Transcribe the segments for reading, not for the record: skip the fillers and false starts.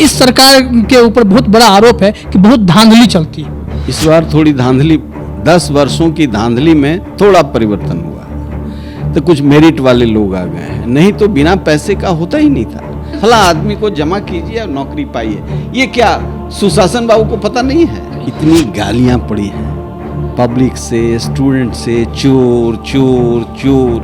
इस सरकार के ऊपर बहुत बड़ा आरोप है कि बहुत धांधली चलती है। इस बार थोड़ी धांधली, 10 वर्षों की धांधली में थोड़ा परिवर्तन हुआ, तो कुछ मेरिट वाले लोग आ गए हैं, नहीं तो बिना पैसे का होता ही नहीं था। फला आदमी को जमा कीजिए और नौकरी पाइए, ये क्या सुशासन बाबू को पता नहीं है? इतनी गालियां पड़ी हैं पब्लिक से, स्टूडेंट से, चोर चोर चोर,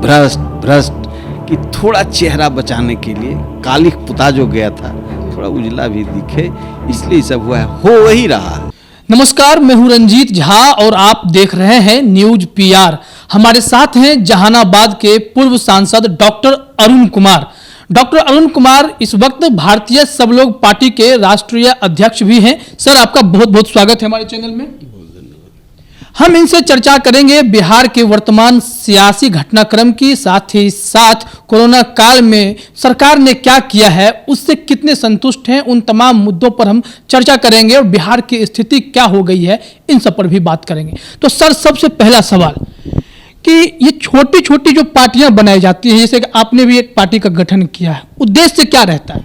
भ्रष्ट भ्रष्ट, कि थोड़ा चेहरा बचाने के लिए कालिख पुता जो गया था थोड़ा उजला भी दिखे, इसलिए सब हुआ है, हो वही रहा है। नमस्कार, मैं हूं रंजीत झा और आप देख रहे हैं न्यूज पीआर। हमारे साथ हैं जहानाबाद के पूर्व सांसद डॉक्टर अरुण कुमार। डॉक्टर अरुण कुमार इस वक्त भारतीय सब लोग पार्टी के राष्ट्रीय अध्यक्ष भी हैं। सर, आपका बहुत बहुत स्वागत है हमारे चैनल में। हम इनसे चर्चा करेंगे बिहार के वर्तमान सियासी घटनाक्रम की, साथ ही साथ कोरोना काल में सरकार ने क्या किया है, उससे कितने संतुष्ट हैं, उन तमाम मुद्दों पर हम चर्चा करेंगे और बिहार की स्थिति क्या हो गई है, इन सब पर भी बात करेंगे। तो सर, सबसे पहला सवाल कि ये छोटी छोटी जो पार्टियां बनाई जाती हैं, जैसे कि आपने भी एक पार्टी का गठन किया है, उद्देश्य क्या रहता है?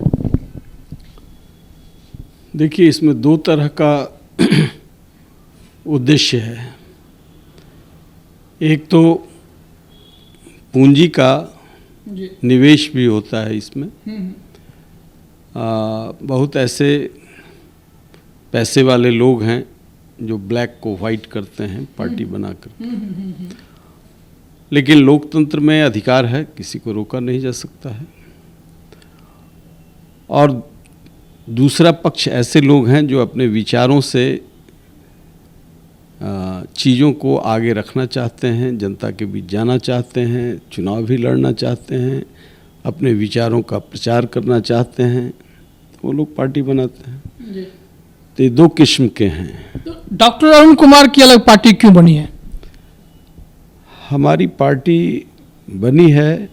देखिए, इसमें दो तरह का उद्देश्य है। एक तो पूंजी का निवेश भी होता है इसमें। बहुत ऐसे पैसे वाले लोग हैं जो ब्लैक को वाइट करते हैं पार्टी बनाकर, लेकिन लोकतंत्र में अधिकार है, किसी को रोका नहीं जा सकता है। और दूसरा पक्ष ऐसे लोग हैं जो अपने विचारों से चीज़ों को आगे रखना चाहते हैं, जनता के बीच जाना चाहते हैं, चुनाव भी लड़ना चाहते हैं, अपने विचारों का प्रचार करना चाहते हैं, वो लोग पार्टी बनाते हैं। तो ये दो किस्म के हैं। तो डॉक्टर अरुण कुमार की अलग पार्टी क्यों बनी है? हमारी पार्टी बनी है,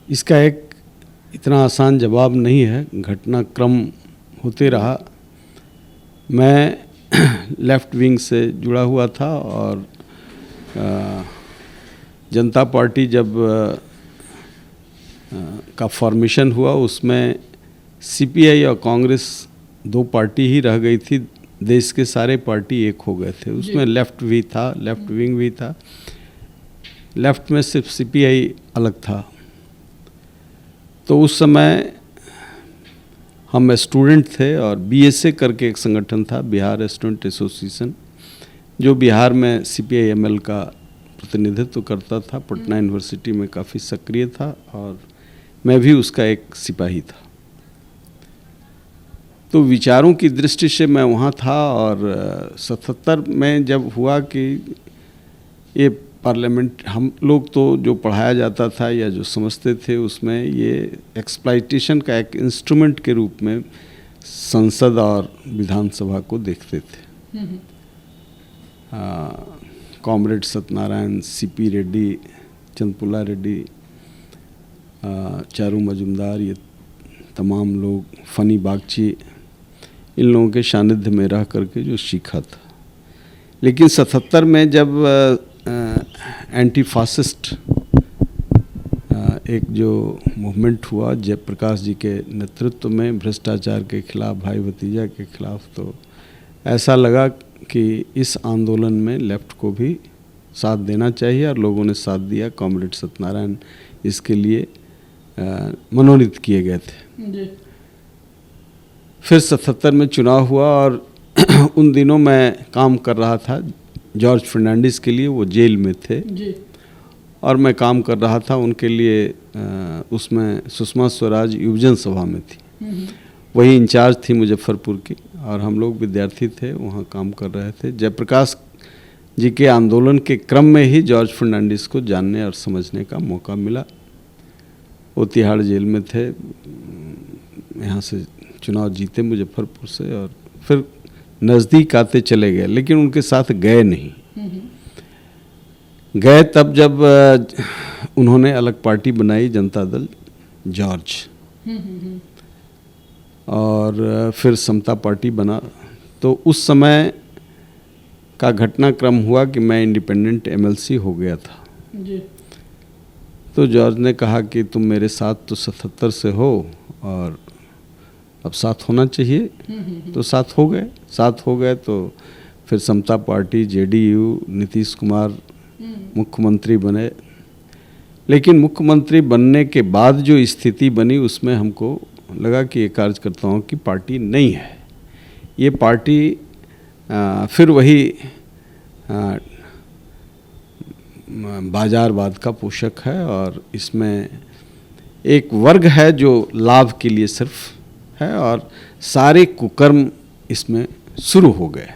इसका एक इतना आसान जवाब नहीं है, घटनाक्रम होते रहा। मैं लेफ्ट विंग से जुड़ा हुआ था और जनता पार्टी जब का फॉर्मेशन हुआ, उसमें सीपीआई और कांग्रेस दो पार्टी ही रह गई थी, देश के सारे पार्टी एक हो गए थे। उसमें लेफ्ट भी था, लेफ्ट विंग भी था। लेफ्ट में सिर्फ सीपीआई अलग था। तो उस समय हम स्टूडेंट थे और बीएसए करके एक संगठन था, बिहार स्टूडेंट एसोसिएशन, जो बिहार में सीपीआई-एमएल का प्रतिनिधित्व करता था, पटना यूनिवर्सिटी में काफ़ी सक्रिय था और मैं भी उसका एक सिपाही था। तो विचारों की दृष्टि से मैं वहाँ था। और 77 में जब हुआ कि ये पार्लियामेंट, हम लोग तो जो पढ़ाया जाता था या जो समझते थे, उसमें ये एक्सप्लॉइटेशन का एक इंस्ट्रूमेंट के रूप में संसद और विधानसभा को देखते थे। कॉमरेड सत्यनारायण, सीपी रेड्डी, चंद्रपुला रेड्डी, चारू मजुमदार, ये तमाम लोग, फनी बागची, इन लोगों के सानिध्य में रह करके जो सीखा था। लेकिन 77 में जब एंटी फासिस्ट एक जो मूवमेंट हुआ जयप्रकाश जी के नेतृत्व में, भ्रष्टाचार के खिलाफ, भाई भतीजा के खिलाफ, तो ऐसा लगा कि इस आंदोलन में लेफ्ट को भी साथ देना चाहिए और लोगों ने साथ दिया। कॉमरेड सत्यनारायण इसके लिए मनोनीत किए गए थे। फिर 77 में चुनाव हुआ और उन दिनों मैं काम कर रहा था जॉर्ज फर्नांडिस के लिए, वो जेल में थे जी। और मैं काम कर रहा था उनके लिए, उसमें सुषमा स्वराज युवजन सभा में थी, वही इंचार्ज थी मुजफ्फरपुर की, और हम लोग विद्यार्थी थे, वहाँ काम कर रहे थे। जयप्रकाश जी के आंदोलन के क्रम में ही जॉर्ज फर्नांडिस को जानने और समझने का मौका मिला। वो तिहाड़ जेल में थे, यहाँ से चुनाव जीते मुजफ्फरपुर से और फिर नज़दीक आते चले गए, लेकिन उनके साथ गए नहीं। गए तब जब उन्होंने अलग पार्टी बनाई, जनता दल जॉर्ज, और फिर समता पार्टी बना। तो उस समय का घटनाक्रम हुआ कि मैं इंडिपेंडेंट एमएलसी हो गया था जी। तो जॉर्ज ने कहा कि तुम मेरे साथ तो 77 से हो और अब साथ होना चाहिए, तो साथ हो गए तो फिर समता पार्टी, जेडीयू, नीतीश कुमार मुख्यमंत्री बने। लेकिन मुख्यमंत्री बनने के बाद जो स्थिति बनी उसमें हमको लगा कि ये कार्यकर्ताओं की पार्टी नहीं है, ये पार्टी फिर वही बाजारवाद का पोषक है और इसमें एक वर्ग है जो लाभ के लिए सिर्फ है और सारे कुकर्म इसमें शुरू हो गए।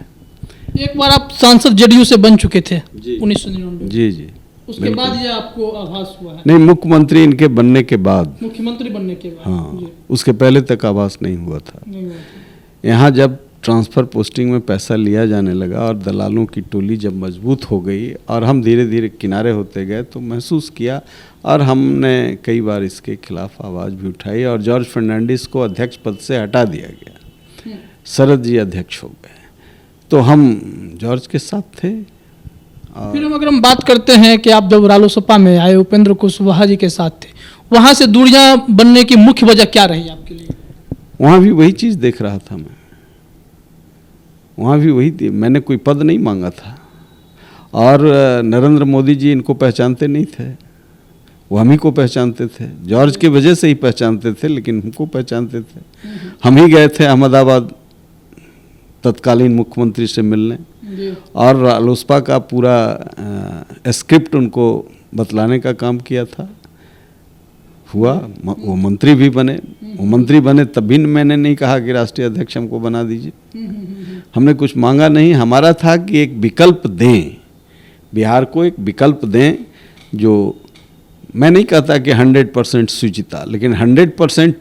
एक बार आप सांसद जेडीयू से बन चुके थे जी। 1999। जी उसके बाद ये आपको आभास हुआ है? नहीं, मुख्यमंत्री इनके बनने के बाद, मुख्यमंत्री बनने के बाद। हाँ, जी। उसके पहले तक आभास नहीं हुआ था। नहीं हुआ था। यहाँ जब ट्रांसफ़र पोस्टिंग में पैसा लिया जाने लगा और दलालों की टोली जब मजबूत हो गई और हम धीरे धीरे किनारे होते गए तो महसूस किया और हमने कई बार इसके खिलाफ आवाज़ भी उठाई और जॉर्ज फर्नांडिस को अध्यक्ष पद से हटा दिया गया, शरद जी अध्यक्ष हो गए, तो हम जॉर्ज के साथ थे। फिर अगर हम बात करते हैं कि आप जब रालोसपा में आए, उपेंद्र कुशवाहा जी के साथ थे, वहाँ से दूरियां बनने की मुख्य वजह क्या रही आपके लिए? वहाँ भी वही चीज़ देख रहा था मैं, वहाँ भी वही थी, मैंने कोई पद नहीं मांगा था और नरेंद्र मोदी जी इनको पहचानते नहीं थे, वो हम ही को पहचानते थे, जॉर्ज की वजह से ही पहचानते थे लेकिन हमको पहचानते थे। हम ही गए थे अहमदाबाद तत्कालीन मुख्यमंत्री से मिलने और रालोसपा का पूरा स्क्रिप्ट उनको बतलाने का काम किया था। हुआ, वो मंत्री भी बने, वो मंत्री बने तब भी मैंने नहीं कहा कि राष्ट्रीय अध्यक्ष हमको बना दीजिए, हमने कुछ मांगा नहीं, हमारा था कि एक विकल्प दें, बिहार को एक विकल्प दें जो, मैं नहीं कहता कि 100% सुचिता, लेकिन 100%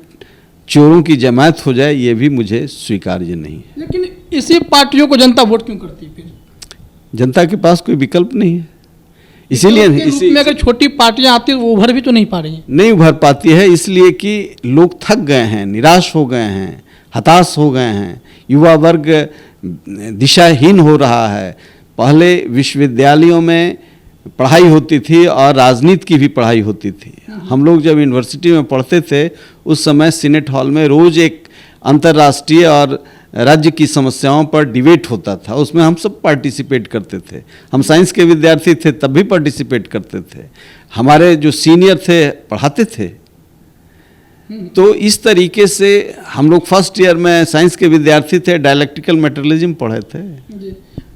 चोरों की जमात हो जाए ये भी मुझे स्वीकार्य नहीं है। लेकिन इसी पार्टियों को जनता वोट क्यों करती है फिर? जनता के पास कोई विकल्प नहीं है, इसीलिए में अगर छोटी पार्टियां आती है वो उभर भी तो नहीं पा रही हैं। नहीं उभर पाती है, इसलिए कि लोग थक गए हैं, निराश हो गए हैं, हताश हो गए हैं, युवा वर्ग दिशाहीन हो रहा है। पहले विश्वविद्यालयों में पढ़ाई होती थी और राजनीति की भी पढ़ाई होती थी। हम लोग जब यूनिवर्सिटी में पढ़ते थे उस समय सीनेट हॉल में रोज़ एक अंतर्राष्ट्रीय और राज्य की समस्याओं पर डिबेट होता था, उसमें हम सब पार्टिसिपेट करते थे। हम साइंस के विद्यार्थी थे तब भी पार्टिसिपेट करते थे, हमारे जो सीनियर थे पढ़ाते थे। तो इस तरीके से हम लोग फर्स्ट ईयर में साइंस के विद्यार्थी थे, डायलेक्ट्रिकल मेटेरियलिज्म पढ़े थे।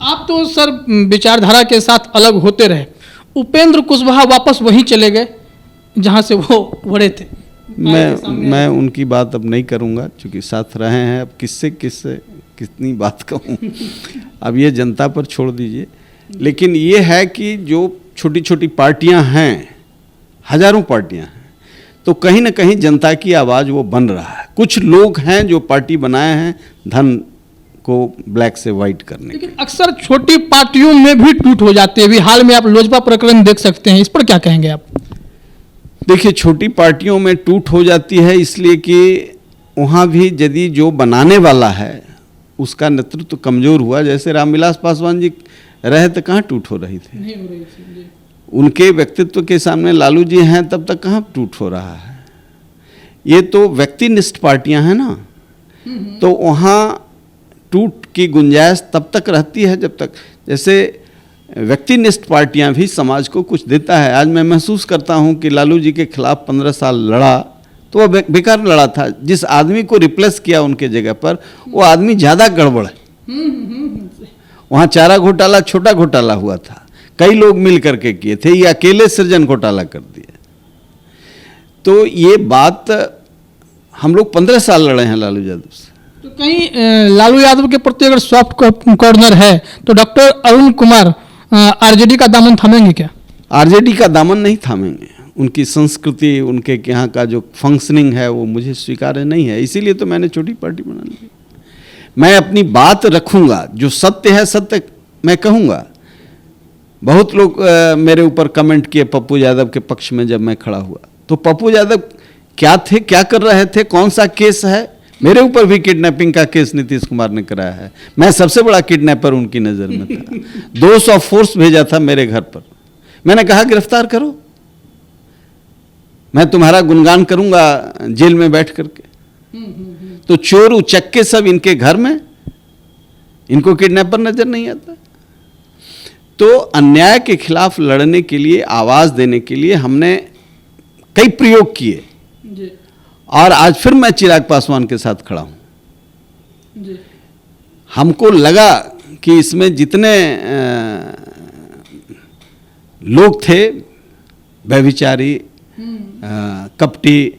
आप तो सर विचारधारा के साथ अलग होते रहे, उपेंद्र कुशवाहा वापस वहीं चले गए जहां से वो बड़े थे। मैं उनकी बात अब नहीं करूंगा क्योंकि साथ रहे हैं, अब किससे कितनी बात कहूँ अब ये जनता पर छोड़ दीजिए। लेकिन ये है कि जो छोटी छोटी पार्टियां हैं, हजारों पार्टियां हैं, तो कहीं ना कहीं जनता की आवाज़ वो बन रहा है। कुछ लोग हैं जो पार्टी बनाए हैं धन को ब्लैक से वाइट करने। लेकिन अक्सर छोटी पार्टियों में भी टूट हो जाते हैं, अभी हाल में आप लोजपा प्रकरण देख सकते हैं, इस पर क्या कहेंगे आप? देखिए, छोटी पार्टियों में टूट हो जाती है इसलिए कि वहाँ भी यदि जो बनाने वाला है उसका नेतृत्व कमज़ोर हुआ, जैसे रामविलास पासवान जी रहे तो कहाँ टूट हो रही थी, नहीं हो रही थी। उनके व्यक्तित्व के सामने लालू जी हैं तब तक कहाँ टूट हो रहा है। ये तो व्यक्तिनिष्ठ पार्टियां हैं ना, तो वहाँ टूट की गुंजाइश तब तक रहती है जब तक, जैसे व्यक्तिनिष्ठ पार्टियां भी समाज को कुछ देता है। आज मैं महसूस करता हूं कि लालू जी के खिलाफ 15 साल लड़ा तो वह बेकार लड़ा था, जिस आदमी को रिप्लेस किया उनके जगह पर वो आदमी ज़्यादा गड़बड़ है। वहाँ चारा घोटाला छोटा घोटाला हुआ था, कई लोग मिल करके किए थे, ये अकेले सृजन घोटाला कर दिया। तो ये बात हम लोग 15 साल लड़े हैं लालू यादव से। तो कहीं लालू यादव के प्रति अगर सॉफ्ट कॉर्नर है तो डॉक्टर अरुण कुमार आरजेडी का दामन थामेंगे क्या? आरजेडी का दामन नहीं थामेंगे, उनकी संस्कृति, उनके यहाँ का जो फंक्शनिंग है वो मुझे स्वीकार्य नहीं है, इसीलिए तो मैंने छोटी पार्टी बना ली। मैं अपनी बात रखूंगा, जो सत्य है सत्य मैं कहूँगा। बहुत लोग मेरे ऊपर कमेंट किए पप्पू यादव के पक्ष में जब मैं खड़ा हुआ, तो पप्पू यादव क्या थे, क्या कर रहे थे, कौन सा केस है? मेरे ऊपर भी किडनैपिंग का केस नीतीश कुमार ने कराया है, मैं सबसे बड़ा किडनैपर उनकी नज़र में था। 200 फोर्स भेजा था मेरे घर पर, मैंने कहा गिरफ्तार करो, मैं तुम्हारा गुणगान करूंगा जेल में बैठ करके। तो चोर उचक्के सब इनके घर में, इनको किडनैपर नजर नहीं आता। तो अन्याय के खिलाफ लड़ने के लिए, आवाज देने के लिए हमने कई प्रयोग किए जी और आज फिर मैं चिराग पासवान के साथ खड़ा हूं। जी हमको लगा कि इसमें जितने लोग थे, व्यभिचारी, कपटी,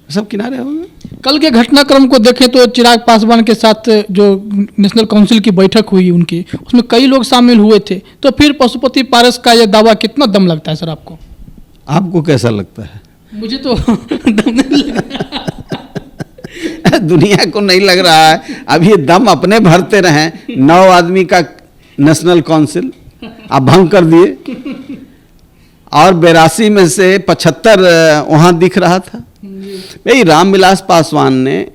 सब किनारे हो गए। कल के घटनाक्रम को देखें तो चिराग पासवान के साथ जो नेशनल काउंसिल की बैठक हुई उनकी, उसमें कई लोग शामिल हुए थे। तो फिर पशुपति पारस का यह दावा कितना दम लगता है सर आपको? आपको कैसा लगता है? मुझे तो दम नहीं लग रहा। दुनिया को नहीं लग रहा है। अब ये दम अपने भरते रहे। 9 आदमी का नेशनल काउंसिल आप भंग कर दिए और 82 में से 75 वहां दिख रहा था। भाई रामविलास पासवान ने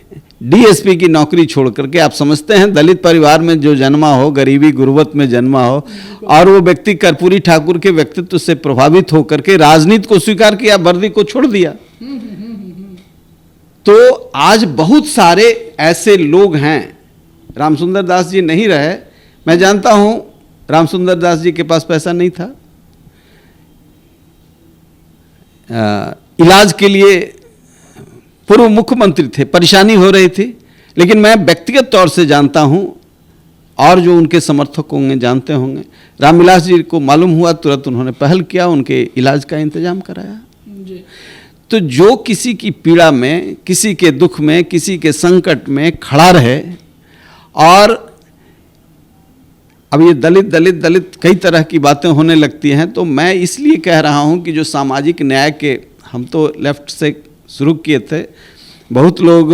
डीएसपी की नौकरी छोड़ करके, आप समझते हैं दलित परिवार में जो जन्मा हो, गरीबी गुर्बत में जन्मा हो, और वो व्यक्ति कर्पूरी ठाकुर के व्यक्तित्व से प्रभावित होकर के राजनीति को स्वीकार किया, वर्दी को छोड़ दिया। तो आज बहुत सारे ऐसे लोग हैं। रामसुंदर दास जी नहीं रहे, मैं जानता हूं रामसुंदर दास जी के पास पैसा नहीं था, इलाज के लिए पूर्व मुख्यमंत्री थे, परेशानी हो रही थी, लेकिन मैं व्यक्तिगत तौर से जानता हूं और जो उनके समर्थक होंगे जानते होंगे, रामविलास जी को मालूम हुआ, तुरंत उन्होंने पहल किया, उनके इलाज का इंतजाम कराया। जी तो जो किसी की पीड़ा में, किसी के दुख में, किसी के संकट में खड़ा रहे, और अब ये दलित दलित दलित कई तरह की बातें होने लगती हैं, तो मैं इसलिए कह रहा हूं कि जो सामाजिक न्याय के, हम तो लेफ्ट से शुरू किए थे, बहुत लोग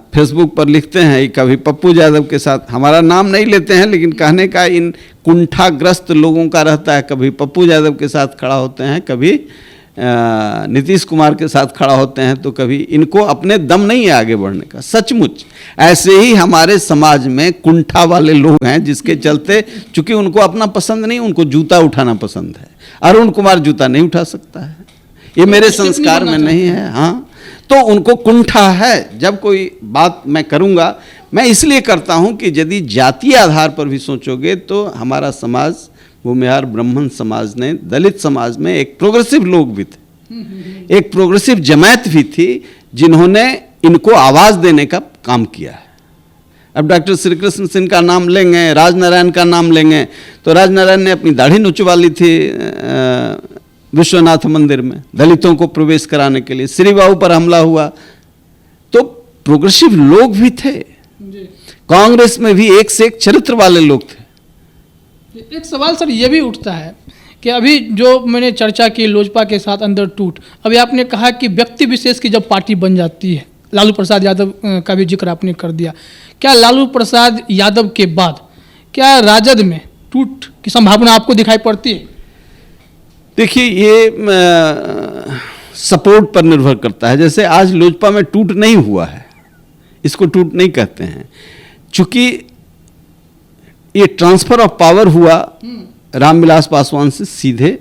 फेसबुक पर लिखते हैं कि कभी पप्पू यादव के साथ, हमारा नाम नहीं लेते हैं लेकिन कहने का इन कुंठाग्रस्त लोगों का रहता है, कभी पप्पू यादव के साथ खड़ा होते हैं, कभी नीतीश कुमार के साथ खड़ा होते हैं, तो कभी इनको अपने दम नहीं है आगे बढ़ने का। सचमुच ऐसे ही हमारे समाज में कुंठा वाले लोग हैं, जिसके चलते चूंकि उनको अपना पसंद नहीं, उनको जूता उठाना पसंद है। अरुण कुमार जूता नहीं उठा सकता है, ये मेरे संस्कार में नहीं है। हाँ, तो उनको कुंठा है। जब कोई बात मैं करूँगा, मैं इसलिए करता हूँ कि यदि जातीय आधार पर भी सोचोगे तो हमारा समाज, भूमिहार ब्राह्मण समाज ने, दलित समाज में एक प्रोग्रेसिव लोग भी थे, एक प्रोग्रेसिव जमात भी थी, जिन्होंने इनको आवाज़ देने का काम किया है। अब डॉक्टर श्री कृष्ण सिंह का नाम लेंगे, राजनारायण का नाम लेंगे, तो राजनारायण ने अपनी दाढ़ी नोचवा ली थी विश्वनाथ मंदिर में दलितों को प्रवेश कराने के लिए। श्री बाबू पर हमला हुआ, तो प्रोग्रेसिव लोग भी थे। कांग्रेस में भी एक से एक चरित्र वाले लोग थे। एक सवाल सर ये भी उठता है कि अभी जो मैंने चर्चा की लोजपा के साथ अंदर टूट, अभी आपने कहा कि व्यक्ति विशेष की जब पार्टी बन जाती है, लालू प्रसाद यादव का भी जिक्र आपने कर दिया, क्या लालू प्रसाद यादव के बाद क्या राजद में टूट की संभावना आपको दिखाई पड़ती है? देखिए, ये सपोर्ट पर निर्भर करता है। जैसे आज लोजपा में टूट नहीं हुआ है, इसको टूट नहीं कहते हैं, चूंकि ये ट्रांसफर ऑफ पावर हुआ रामविलास पासवान से सीधे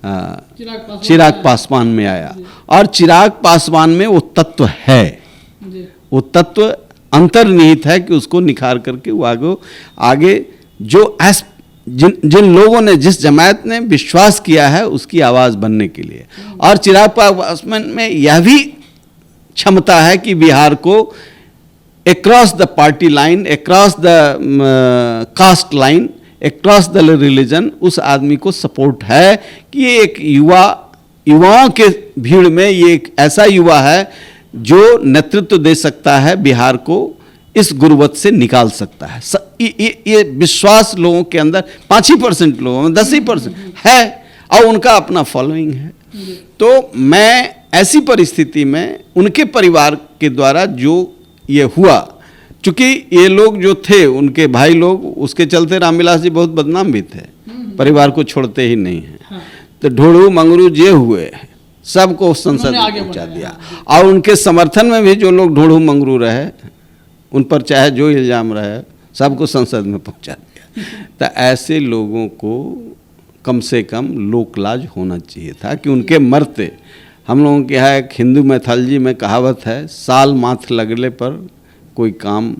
चिराग पासवान में आया, और चिराग पासवान में वो तत्व है, वो तत्व अंतर्निहित है कि उसको निखार करके वो आगे जो जिन लोगों ने, जिस जमात ने विश्वास किया है उसकी आवाज़ बनने के लिए। और चिराग पासवान में यह भी क्षमता है कि बिहार को across the party line, across the caste line, across the religion, उस आदमी को सपोर्ट है कि ये एक युवाओं के भीड़ में ये एक ऐसा युवा है जो नेतृत्व दे सकता है, बिहार को इस गुर्बत से निकाल सकता है। ये विश्वास लोगों के अंदर 5% लोगों में 10% है, और उनका अपना फॉलोइंग है। तो मैं ऐसी परिस्थिति में उनके परिवार के द्वारा जो ये हुआ, चूंकि ये लोग जो थे उनके भाई लोग, उसके चलते रामविलास जी बहुत बदनाम भी थे, परिवार को छोड़ते ही नहीं हैं। तो ढोड़ू मंगरू जे हुए सबको संसद में पहुंचा दिया, और उनके समर्थन में भी जो लोग ढोड़ू मंगरू रहे, उन पर चाहे जो इल्ज़ाम रहे, सबको संसद में पहुंचा दिया। तो ऐसे लोगों को कम से कम लोकलाज होना चाहिए था कि उनके मरते हम लोगों के यहाँ एक हिंदू मैथोलॉजी में कहावत है, साल माथ लगले पर कोई काम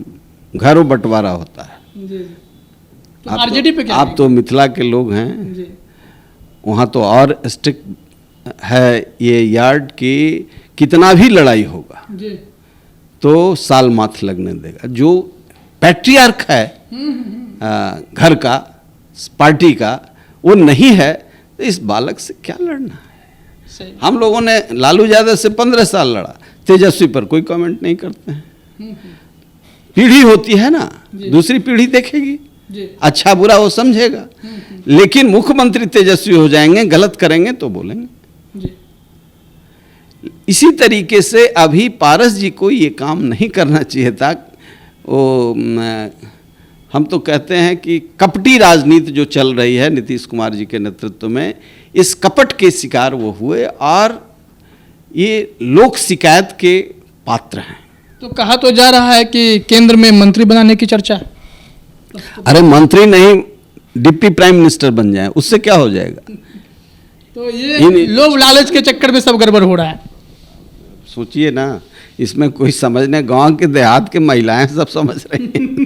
घरों बंटवारा होता है। जी। तो आरजेडी पे क्या आप तो मिथिला के लोग हैं, जी। वहाँ तो और स्ट्रिक्ट है ये यार्ड कि कितना भी लड़ाई होगा जी। तो साल माथ लगने देगा। जो पैट्रियार्क है घर का, पार्टी का, वो नहीं है तो इस बालक से क्या लड़ना है। सही। हम लोगों ने लालू यादव से 15 साल लड़ा, तेजस्वी पर कोई कमेंट नहीं करते हैं। पीढ़ी होती है ना, दूसरी पीढ़ी देखेगी, जी। अच्छा बुरा वो समझेगा, लेकिन मुख्यमंत्री तेजस्वी हो जाएंगे, गलत करेंगे तो बोलेंगे। जी। इसी तरीके से अभी पारस जी को ये काम नहीं करना चाहिए था। वो हम तो कहते हैं कि कपटी राजनीति जो चल रही है नीतीश कुमार जी के नेतृत्व में, इस कपट के शिकार वो हुए और ये लोक शिकायत के पात्र हैं। तो कहा तो जा रहा है कि केंद्र में मंत्री बनाने की चर्चा है। अरे मंत्री नहीं, डिप्टी प्राइम मिनिस्टर बन जाए, उससे क्या हो जाएगा। तो ये लोग लालच के चक्कर में सब गड़बड़ हो रहा है। सोचिए ना, इसमें कोई समझने, गांव के देहात के महिलाएं सब समझ रही हैं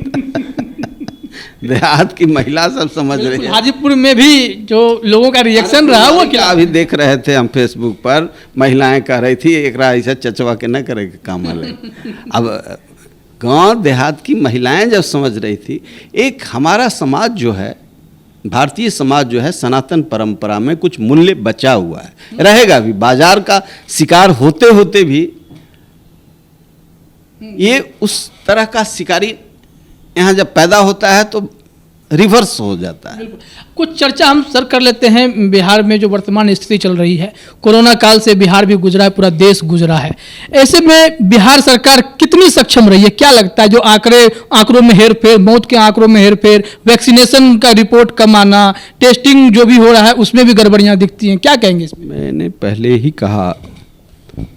देहात की महिला सब समझ रही है। हाजीपुर में भी जो लोगों का रिएक्शन रहा वो क्या अभी देख रहे थे हम फेसबुक पर, महिलाएं कह रही थी एक ऐसा चचवा के न करे काम वाले अब गांव देहात की महिलाएं जब समझ रही थी, एक हमारा समाज जो है, भारतीय समाज जो है, सनातन परंपरा में कुछ मूल्य बचा हुआ है, रहेगा भी। बाजार का शिकार होते होते भी ये उस तरह का शिकारी यहाँ जब पैदा होता है तो रिवर्स हो जाता है। कुछ चर्चा हम सर कर लेते हैं। बिहार में जो वर्तमान स्थिति चल रही है, कोरोना काल से बिहार भी गुजरा है, पूरा देश गुजरा है। ऐसे में बिहार सरकार कितनी सक्षम रही है, क्या लगता है? जो आंकड़ों में हेरफेर, मौत के आंकड़ों में हेरफेर, वैक्सीनेशन का रिपोर्ट कम आना, टेस्टिंग जो भी हो रहा है उसमें भी गड़बड़ियाँ दिखती हैं, क्या कहेंगे इसमें? मैंने पहले ही कहा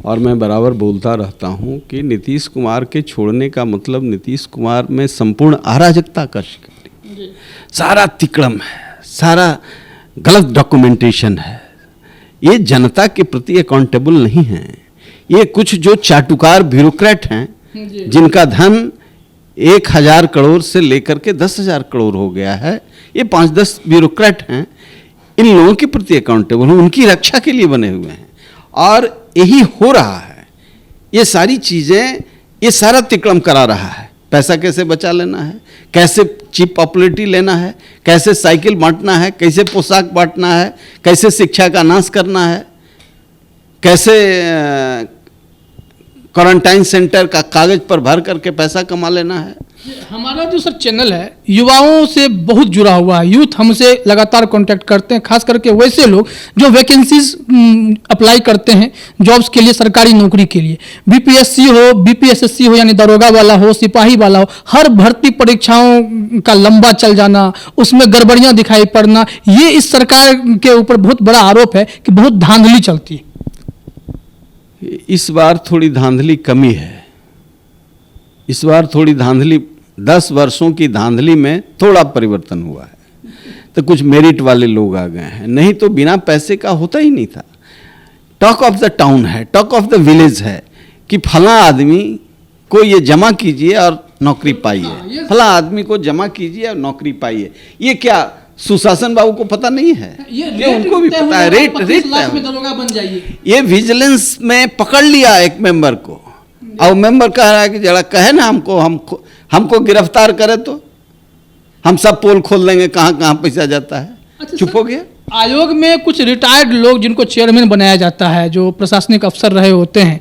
और मैं बराबर बोलता रहता हूँ कि नीतीश कुमार के छोड़ने का मतलब नीतीश कुमार में संपूर्ण अराजकता का शिकार, सारा तिकड़म है, सारा गलत डॉक्यूमेंटेशन है। ये जनता के प्रति अकाउंटेबल नहीं है। ये कुछ जो चाटुकार ब्यूरोक्रेट हैं, जिनका धन 1000 करोड़ से लेकर के 10,000 करोड़ हो गया है, ये 5-10 ब्यूरोक्रेट हैं, इन लोगों के प्रति अकाउंटेबल हैं, उनकी रक्षा के लिए बने हुए हैं। और यही हो रहा है, ये सारी चीज़ें, ये सारा तिकड़म करा रहा है। पैसा कैसे बचा लेना है, कैसे चीप पॉपुलरिटी लेना है, कैसे साइकिल बांटना है, कैसे पोशाक बांटना है, कैसे शिक्षा का नाश करना है, कैसे क्वारंटाइन सेंटर का कागज पर भर करके पैसा कमा लेना है। हमारा जो सर चैनल है युवाओं से बहुत जुड़ा हुआ है। यूथ हमसे लगातार कांटेक्ट करते हैं, खास करके वैसे लोग जो वैकेंसीज अप्लाई करते हैं जॉब्स के लिए, सरकारी नौकरी के लिए, बीपीएससी हो, बीपीएसएससी हो यानी दरोगा वाला हो, सिपाही वाला हो, हर भर्ती परीक्षाओं का लंबा चल जाना, उसमें गड़बड़ियां दिखाई पड़ना, ये इस सरकार के ऊपर बहुत बड़ा आरोप है कि बहुत धांधली चलती है। इस बार थोड़ी धांधली कमी है। इस बार थोड़ी धांधली, 10 वर्षों की धांधली में थोड़ा परिवर्तन हुआ है, तो कुछ मेरिट वाले लोग आ गए हैं, नहीं तो बिना पैसे का होता ही नहीं था। टॉक ऑफ द टाउन है, टॉक ऑफ द विलेज है कि फला आदमी को ये जमा कीजिए और नौकरी पाइए, फला आदमी को जमा कीजिए और नौकरी पाइए। ये क्या सुशासन बाबू को पता नहीं है? ये उनको भी पता है। रेट में दरोगा बन जाइए। ये विजिलेंस में पकड़ लिया एक मेंबर को, और मेंबर कह रहा है कि जरा कहे ना हमको गिरफ्तार करे तो हम सब पोल खोल देंगे कहाँ कहाँ पैसा जाता है। अच्छा, चुप हो गया। आयोग में कुछ रिटायर्ड लोग जिनको चेयरमैन बनाया जाता है, जो प्रशासनिक अफसर रहे होते हैं,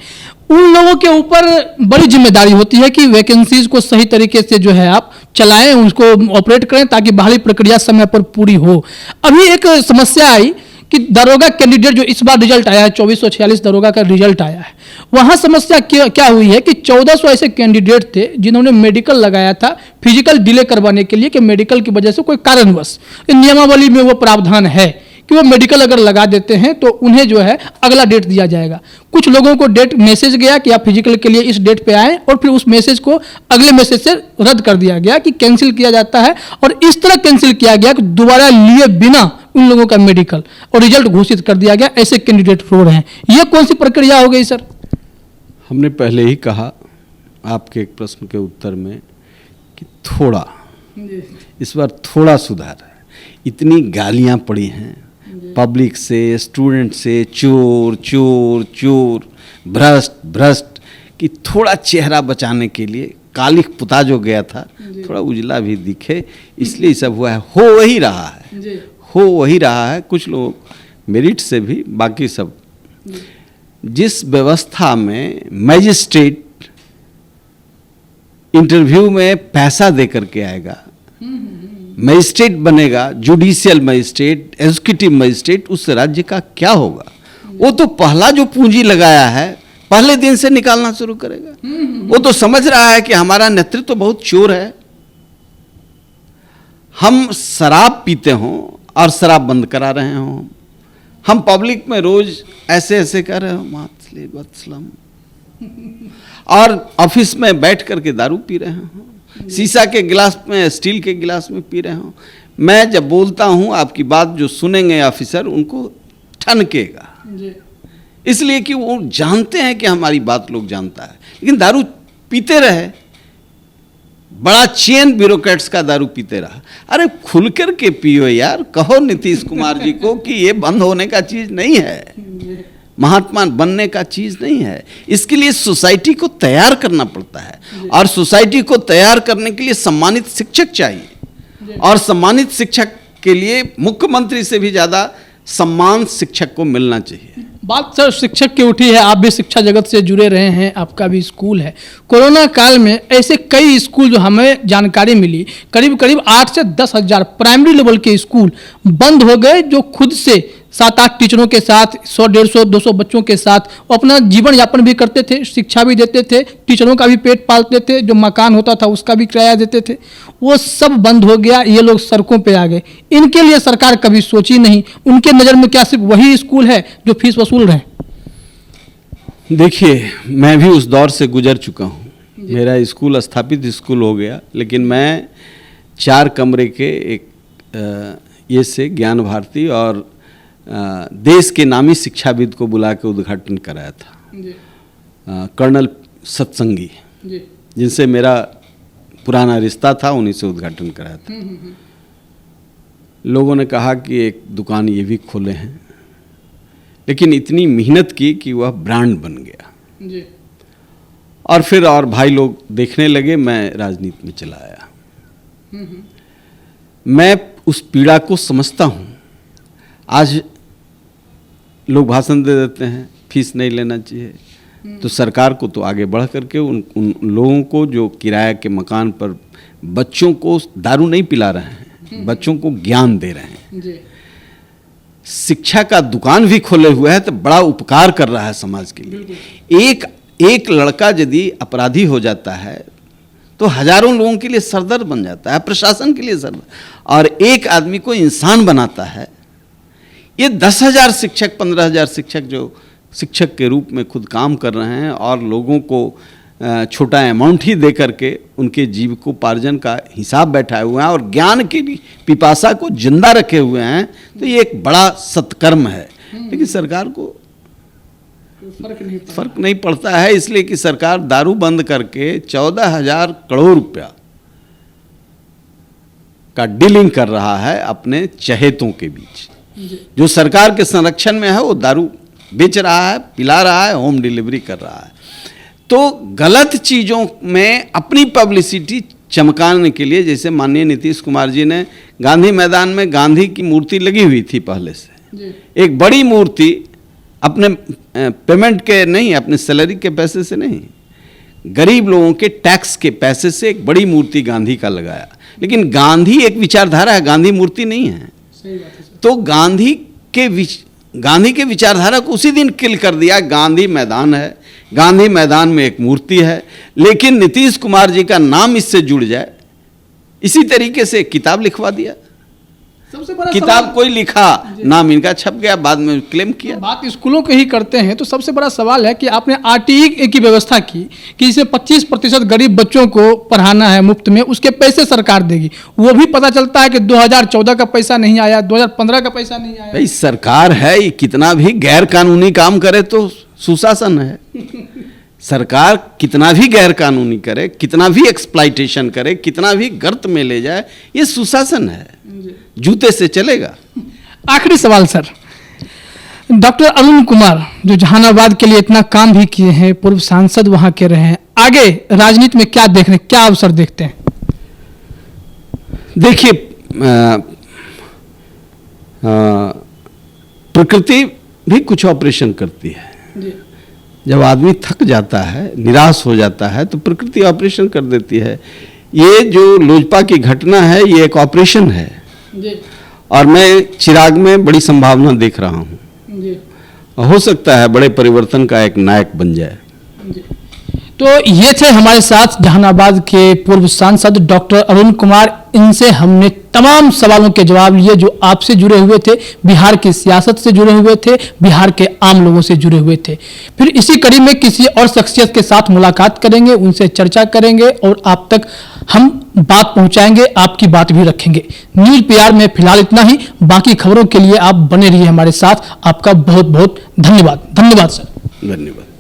उन लोगों के ऊपर बड़ी जिम्मेदारी होती है कि वैकेंसीज को सही तरीके से जो है आप चलाएं, उसको ऑपरेट करें ताकि बहाली प्रक्रिया समय पर पूरी हो। अभी एक समस्या आई कि दरोगा कैंडिडेट जो इस बार रिजल्ट आया है, 2446 दरोगा का रिजल्ट आया है, वहाँ समस्या क्या हुई है कि 1400 ऐसे कैंडिडेट थे जिन्होंने मेडिकल लगाया था फिजिकल डिले करवाने के लिए, कि मेडिकल की वजह से कोई कारणवश, नियमावली में वो प्रावधान है कि वो मेडिकल अगर लगा देते हैं तो उन्हें जो है अगला डेट दिया जाएगा। कुछ लोगों को डेट मैसेज गया कि आप फिजिकल के लिए इस डेट पे आएँ, और फिर उस मैसेज को अगले मैसेज से रद्द कर दिया गया कि कैंसिल किया जाता है। और इस तरह कैंसिल किया गया कि दोबारा लिए बिना उन लोगों का मेडिकल और रिजल्ट घोषित कर दिया गया, ऐसे कैंडिडेट रो रहे हैं। ये कौन सी प्रक्रिया हो गई सर? हमने पहले ही कहा आपके एक प्रश्न के उत्तर में कि थोड़ा इस बार थोड़ा सुधार है। इतनी गालियां पड़ी हैं पब्लिक से, स्टूडेंट से, चोर चोर चोर, भ्रष्ट भ्रष्ट, कि थोड़ा चेहरा बचाने के लिए कालिख पुता जो गया था थोड़ा उजला भी दिखे, इसलिए सब हुआ है। हो वही रहा है, हो वही रहा है। कुछ लोग मेरिट से भी, बाकी सब जिस व्यवस्था में मैजिस्ट्रेट इंटरव्यू में पैसा दे करके आएगा, मजिस्ट्रेट बनेगा, जुडिशियल मजिस्ट्रेट, एग्जीक्यूटिव मजिस्ट्रेट, उस राज्य का क्या होगा? वो तो पहला जो पूंजी लगाया है पहले दिन से निकालना शुरू करेगा। वो तो समझ रहा है कि हमारा नेतृत्व तो बहुत चोर है। हम शराब पीते हों और शराब बंद करा रहे हों, हम पब्लिक में रोज ऐसे ऐसे कर रहे हो मातली बतसलम, और ऑफिस में बैठ करके दारू पी रहे हो, शीशा के गिलास में, स्टील के गिलास में पी रहे हो। मैं जब बोलता हूं आपकी बात जो सुनेंगे ऑफिसर उनको ठनकेगा, इसलिए कि वो जानते हैं कि हमारी बात लोग जानता है, लेकिन दारू पीते रहे। बड़ा चेन ब्यूरोक्रेट्स का दारू पीते रहा। अरे खुल कर के पियो यार, कहो नीतीश कुमार जी को कि ये बंद होने का चीज नहीं है, महात्मा बनने का चीज नहीं है। इसके लिए सोसाइटी को तैयार करना पड़ता है, और सोसाइटी को तैयार करने के लिए सम्मानित शिक्षक चाहिए, और सम्मानित शिक्षक के लिए मुख्यमंत्री से भी ज्यादा सम्मान शिक्षक को मिलना चाहिए। बात सर शिक्षक की उठी है, आप भी शिक्षा जगत से जुड़े रहे हैं, आपका भी स्कूल है। कोरोना काल में ऐसे कई स्कूल जो हमें जानकारी मिली, करीब करीब 8 से 10 हज़ार प्राइमरी लेवल के स्कूल बंद हो गए, जो खुद से 7-8 टीचरों के साथ 100, 150, 200 बच्चों के साथ अपना जीवन यापन भी करते थे, शिक्षा भी देते थे, टीचरों का भी पेट पालते थे, जो मकान होता था उसका भी किराया देते थे। वो सब बंद हो गया, ये लोग सड़कों पे आ गए। इनके लिए सरकार कभी सोची नहीं। उनके नज़र में क्या सिर्फ वही स्कूल है जो फीस वसूल रहे? देखिए, मैं भी उस दौर से गुजर चुका हूँ। मेरा स्कूल स्थापित स्कूल हो गया, लेकिन मैं 4 कमरे के एक ये से ज्ञान भारती और देश के नामी शिक्षाविद को बुला के उद्घाटन कराया था। कर्नल सत्संगी, जिनसे मेरा पुराना रिश्ता था, उन्हीं से उद्घाटन कराया था। लोगों ने कहा कि एक दुकान ये भी खोले हैं, लेकिन इतनी मेहनत की कि वह ब्रांड बन गया। और फिर और भाई लोग देखने लगे, मैं राजनीति में चला आया। मैं उस पीड़ा को समझता हूँ। आज लोग भाषण दे देते हैं फीस नहीं लेना चाहिए, तो सरकार को तो आगे बढ़ करके उन लोगों को जो किराए के मकान पर बच्चों को दारू नहीं पिला रहे हैं, बच्चों को ज्ञान दे रहे हैं, शिक्षा का दुकान भी खोले हुए है, तो बड़ा उपकार कर रहा है समाज के लिए। एक लड़का यदि अपराधी हो जाता है तो हजारों लोगों के लिए सरदर्द बन जाता है, प्रशासन के लिए सरदर्द, और एक आदमी को इंसान बनाता है। ये 10,000 शिक्षक, 15,000 शिक्षक जो शिक्षक के रूप में खुद काम कर रहे हैं और लोगों को छोटा अमाउंट ही दे करके उनके जीविकोपार्जन का हिसाब बैठाए हुए हैं और ज्ञान की पिपासा को जिंदा रखे हुए हैं, तो ये एक बड़ा सत्कर्म है। लेकिन सरकार को फर्क नहीं पड़ता है, इसलिए कि सरकार दारू बंद करके 14,000 करोड़ रुपया का डीलिंग कर रहा है अपने चहेतों के बीच। जो सरकार के संरक्षण में है वो दारू बेच रहा है, पिला रहा है, होम डिलीवरी कर रहा है। तो गलत चीज़ों में अपनी पब्लिसिटी चमकाने के लिए, जैसे माननीय नीतीश कुमार जी ने गांधी मैदान में गांधी की मूर्ति लगी हुई थी पहले से, एक बड़ी मूर्ति, अपने पेमेंट के नहीं, अपने सैलरी के पैसे से नहीं, गरीब लोगों के टैक्स के पैसे से एक बड़ी मूर्ति गांधी का लगाया। लेकिन गांधी एक विचारधारा है, गांधी मूर्ति नहीं है। तो गांधी के विचारधारा को उसी दिन किल कर दिया। गांधी मैदान है, गांधी मैदान में एक मूर्ति है, लेकिन नीतीश कुमार जी का नाम इससे जुड़ जाए, इसी तरीके से एक किताब लिखवा दिया। सबसे बड़ा किताब सवाल- कोई लिखा, नाम इनका छप गया, बाद में क्लेम किया। बात स्कूलों के ही करते हैं तो सबसे बड़ा सवाल है कि आपने आरटीई की व्यवस्था की कि इसे 25% गरीब बच्चों को पढ़ाना है मुफ्त में, उसके पैसे सरकार देगी। वो भी पता चलता है कि 2014 का पैसा नहीं आया, 2015 का पैसा नहीं आया। भाई सरकार है, ये कितना भी गैर कानूनी काम करे तो सुशासन है। सरकार कितना भी गैर कानूनी करे, कितना भी एक्सप्लॉइटेशन करे, कितना भी गर्त में ले जाए, ये सुशासन है, जूते से चलेगा। आखिरी सवाल सर, डॉक्टर अरुण कुमार जो जहानाबाद के लिए इतना काम भी किए हैं, पूर्व सांसद वहां के रहे हैं, आगे राजनीति में क्या देख रहे हैं, क्या अवसर देखते हैं? देखिए, प्रकृति भी कुछ ऑपरेशन करती है। जब आदमी थक जाता है, निराश हो जाता है, तो प्रकृति ऑपरेशन कर देती है। ये जो लोजपा की घटना है, ये एक ऑपरेशन है और मैं चिराग में बड़ी संभावना देख रहा हूँ। हो सकता है बड़े परिवर्तन का एक नायक बन जाए। तो ये थे हमारे साथ जहानाबाद के पूर्व सांसद डॉक्टर अरुण कुमार। इनसे हमने तमाम सवालों के जवाब लिए जो आपसे जुड़े हुए थे, बिहार की सियासत से जुड़े हुए थे, बिहार के आम लोगों से जुड़े हुए थे। फिर इसी कड़ी में किसी और शख्सियत के साथ मुलाकात करेंगे, उनसे चर्चा करेंगे और आप तक हम बात पहुंचाएंगे, आपकी बात भी रखेंगे। न्यूज पीआर में फिलहाल इतना ही। बाकी खबरों के लिए आप बने रहिए हमारे साथ। आपका बहुत बहुत धन्यवाद। धन्यवाद सर। धन्यवाद।